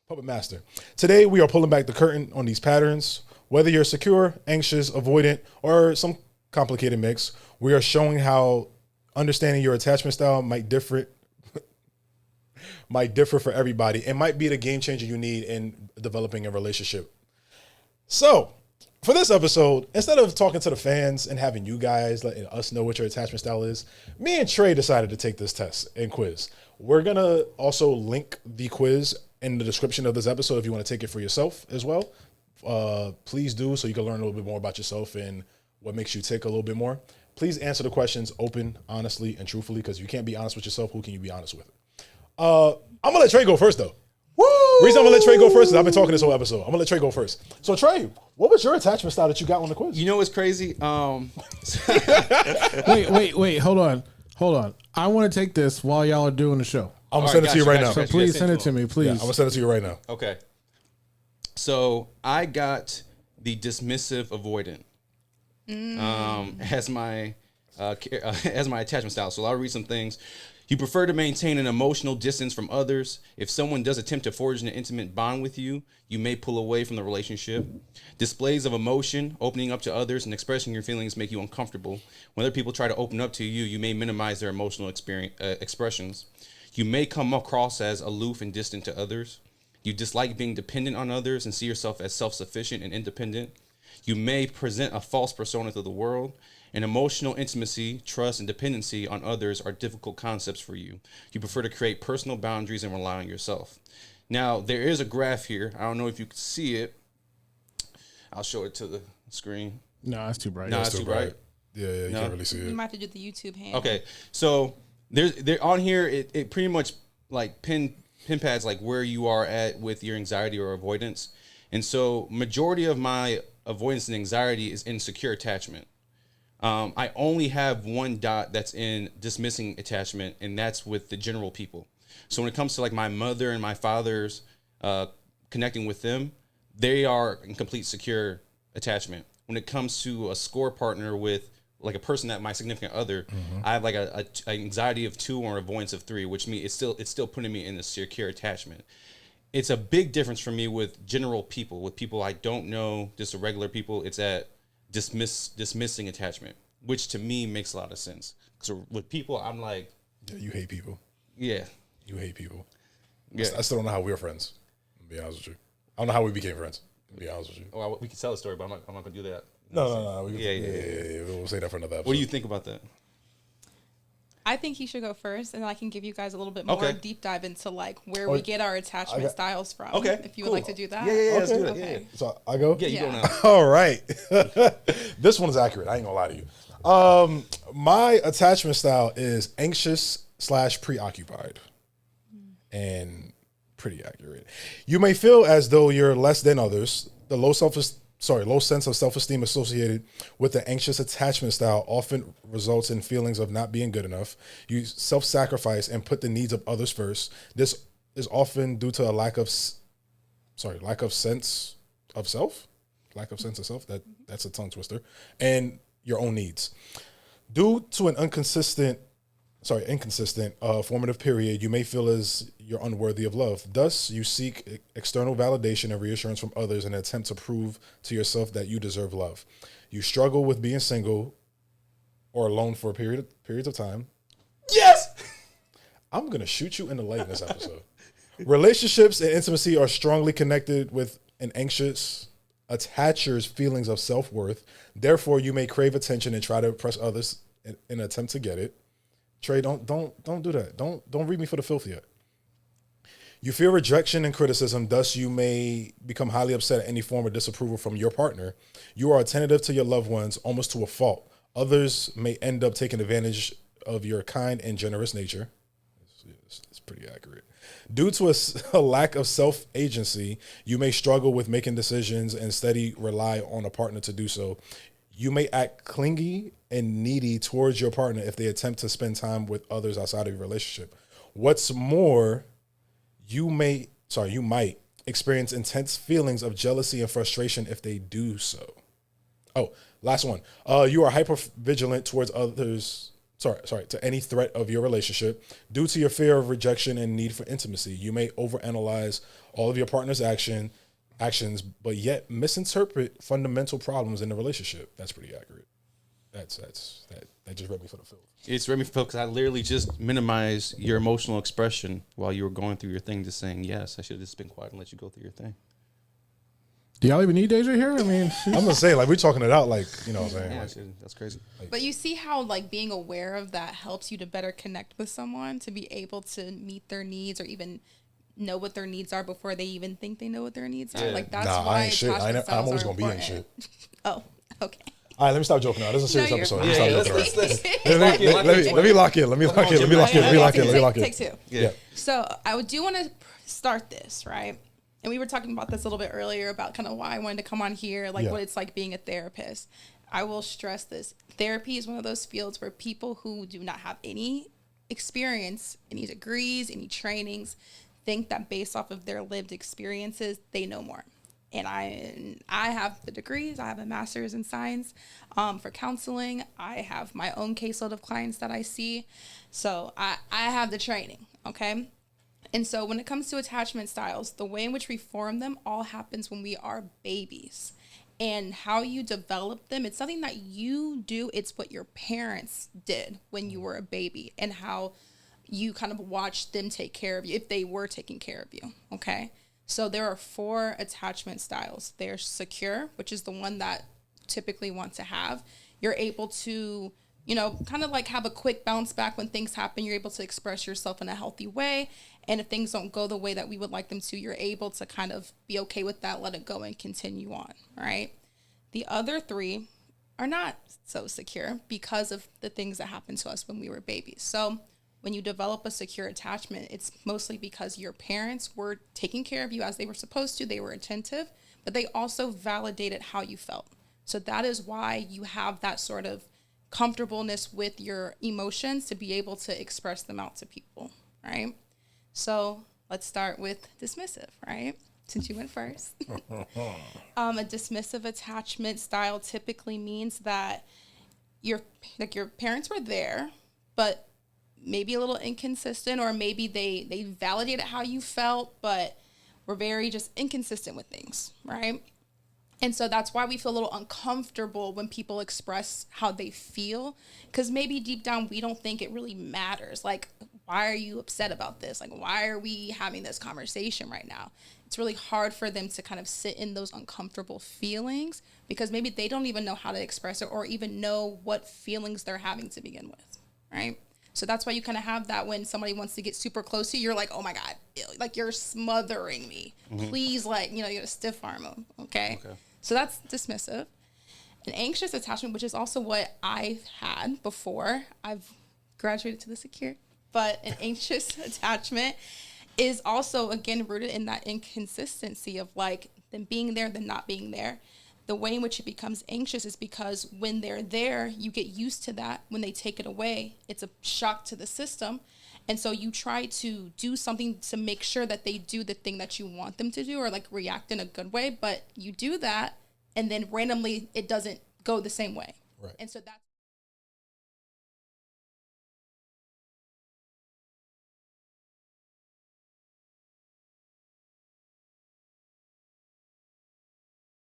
Puppet Master. Today, we are pulling back the curtain on these patterns. Whether you're secure, anxious, avoidant, or some complicated mix, we are showing how understanding your attachment style might differ for everybody and might be the game changer you need in developing a relationship. So, for this episode, instead of talking to the fans and having you guys letting us know what your attachment style is, me and Trey decided to take this test and quiz. We're going to also link the quiz in the description of this episode if you want to take it for yourself as well. Please do, so you can learn a little bit more about yourself and what makes you tick a little bit more. Please answer the questions open, honestly, and truthfully, because if you can't be honest with yourself, who can you be honest with? I'm going to let Trey go first, though. Woo! Reason I'm going to let Trey go first is I've been talking this whole episode. I'm going to let Trey go first. So, Trey, what was your attachment style that you got on the quiz? You know what's crazy? Wait. Hold on. I want to take this while y'all are doing the show. I'm going to send it to you right now. So please send it to me, please. Yeah, I'm going to send it to you right now. Okay. So I got the dismissive avoidant as my attachment style. So I'll read some things. You prefer to maintain an emotional distance from others. If someone does attempt to forge an intimate bond with you, you may pull away from the relationship. Displays of emotion, opening up to others, and expressing your feelings make you uncomfortable. When other people try to open up to you, you may minimize their emotional expressions. You may come across as aloof and distant to others. You dislike being dependent on others and see yourself as self-sufficient and independent. You may present a false persona to the world. And emotional intimacy, trust, and dependency on others are difficult concepts for you. You prefer to create personal boundaries and rely on yourself. Now, there is a graph here. I don't know if you can see it. I'll show it to the screen. No, it's too bright. No, it's too bright. Yeah, you can't really see it. You might have to do the YouTube hand. Okay, so there on here, it pretty much like pin pads like where you are at with your anxiety or avoidance. And so majority of my avoidance and anxiety is insecure attachment. I only have one dot that's in dismissing attachment, and that's with the general people. So when it comes to like my mother and my father's connecting with them, they are in complete secure attachment. When it comes to a score partner with like a person that my significant other, I have like a anxiety of 2 or avoidance of 3, which means it's still putting me in a secure attachment. It's a big difference for me with general people, with people I don't know, just regular people. It's at dismissing attachment, which to me makes a lot of sense. So with people, I'm like, yeah, you hate people. Yeah, you hate people. Yeah, I still don't know how we're friends. To be honest with you, I don't know how we became friends. To be honest with you, well, we can tell the story, but I'm not gonna do that. No. Yeah. We'll say that for another episode. What do you think about that? I think he should go first, and I can give you guys a little bit more deep dive into like where we get our attachment styles from. Okay, if you would like to do that. Yeah, let's do that. Okay. Yeah. So I go. Yeah, you go now. All right. This one's accurate. I ain't gonna lie to you. My attachment style is anxious / preoccupied, and pretty accurate. You may feel as though you're less than others. The low sense of self-esteem associated with the anxious attachment style often results in feelings of not being good enough. You self-sacrifice and put the needs of others first. This is often due to a lack of sense of self. That's a tongue twister. And your own needs. Due to an inconsistent formative period, you may feel as you're unworthy of love. Thus, you seek external validation and reassurance from others in an attempt to prove to yourself that you deserve love. You struggle with being single or alone for periods of time. Yes! I'm going to shoot you in the leg in this episode. Relationships and intimacy are strongly connected with an anxious attacher's feelings of self-worth. Therefore, you may crave attention and try to impress others in an attempt to get it. Trey, don't do that. Don't read me for the filth yet. You fear rejection and criticism, thus you may become highly upset at any form of disapproval from your partner. You are attentive to your loved ones almost to a fault. Others may end up taking advantage of your kind and generous nature. It's pretty accurate. Due to a lack of self-agency, you may struggle with making decisions and steady rely on a partner to do so. You may act clingy and needy towards your partner if they attempt to spend time with others outside of your relationship. What's more, you might experience intense feelings of jealousy and frustration if they do so. Oh, last one. You are hyper vigilant towards others to any threat of your relationship. Due to your fear of rejection and need for intimacy, you may overanalyze all of your partner's actions, but yet misinterpret fundamental problems in the relationship. That's pretty accurate. That just read me for the filth. It's read me for the filth because I literally just minimized your emotional expression while you were going through your thing, just saying, yes, I should have just been quiet and let you go through your thing. Do y'all even need Deja here? I mean, I'm gonna say, like, we're talking it out, like, you know what I'm saying? Yeah, Like, that's crazy. But you see how, like, being aware of that helps you to better connect with someone, to be able to meet their needs or even know what their needs are before they even think they know what their needs are. Yeah. Like, that's nah, why I ain't shit. I'm always gonna be in shit. Oh, okay. All right, let me stop joking now. This is a serious No, you're episode. fine. Let me stop Let's joking. Let me lock in. Let me lock in. Take two. Yeah. So I do want to start this, right? And we were talking about this a little bit earlier about kind of why I wanted to come on here, like what it's like being a therapist. I will stress this. Therapy is one of those fields where people who do not have any experience, any degrees, any trainings, think that based off of their lived experiences, they know more. And I have the degrees. I have a master's in science for counseling. I have my own caseload of clients that I see. So I have the training, okay? And so when it comes to attachment styles, the way in which we form them all happens when we are babies. And how you develop them, it's something that you do. It's what your parents did when you were a baby and how you kind of watched them take care of you, if they were taking care of you, okay? So there are 4 attachment styles. There's secure, which is the one that typically want to have. You're able to, you know, kind of like have a quick bounce back when things happen. You're able to express yourself in a healthy way. And if things don't go the way that we would like them to, you're able to kind of be okay with that, let it go, and continue on, right? The other 3 are not so secure because of the things that happened to us when we were babies. So when you develop a secure attachment, it's mostly because your parents were taking care of you as they were supposed to. They were attentive, but they also validated how you felt. So that is why you have that sort of comfortableness with your emotions to be able to express them out to people, right? So let's start with dismissive, right? Since you went first. A dismissive attachment style typically means that your parents were there, but maybe a little inconsistent, or maybe they validated how you felt, but were very just inconsistent with things, right? And so that's why we feel a little uncomfortable when people express how they feel, because maybe deep down we don't think it really matters. Like, why are you upset about this? Like, why are we having this conversation right now? It's really hard for them to kind of sit in those uncomfortable feelings because maybe they don't even know how to express it or even know what feelings they're having to begin with, right? So that's why you kind of have that when somebody wants to get super close to you, you're like, oh my God, like you're smothering me. Mm-hmm. Please, like, you know, you gotta stiff arm them, okay? So that's dismissive. An anxious attachment, which is also what I've had before. I've graduated to the secure. But an anxious attachment is also, again, rooted in that inconsistency of like them being there, then not being there. The way in which it becomes anxious is because when they're there, you get used to that. When they take it away, it's a shock to the system. And so you try to do something to make sure that they do the thing that you want them to do or like react in a good way. But you do that and then randomly it doesn't go the same way. Right. And so that's